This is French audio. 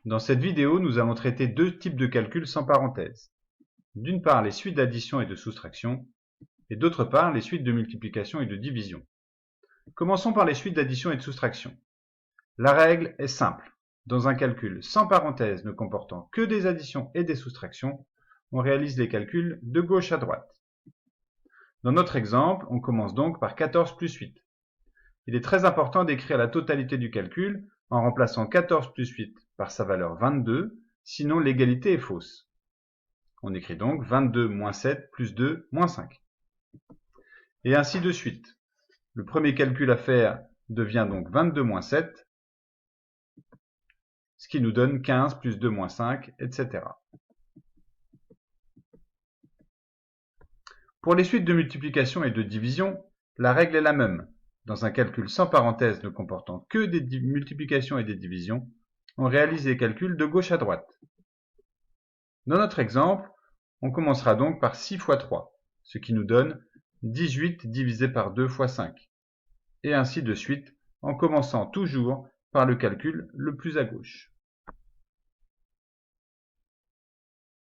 Dans cette vidéo, nous allons traiter deux types de calculs sans parenthèse. D'une part, les suites d'addition et de soustraction, et d'autre part, les suites de multiplication et de division. Commençons par les suites d'addition et de soustraction. La règle est simple. Dans un calcul sans parenthèse ne comportant que des additions et des soustractions, on réalise les calculs de gauche à droite. Dans notre exemple, on commence donc par 14 plus 8. Il est très important d'écrire la totalité du calcul en remplaçant 14 plus 8 par sa valeur 22, sinon l'égalité est fausse. On écrit donc 22 moins 7 plus 2 moins 5. Et ainsi de suite. Le premier calcul à faire devient donc 22 moins 7, ce qui nous donne 15 plus 2 moins 5, etc. Pour les suites de multiplication et de division, la règle est la même. Dans un calcul sans parenthèse ne comportant que des multiplications et des divisions, on réalise les calculs de gauche à droite. Dans notre exemple, on commencera donc par 6 fois 3, ce qui nous donne 18 divisé par 2 fois 5, et ainsi de suite, en commençant toujours par le calcul le plus à gauche.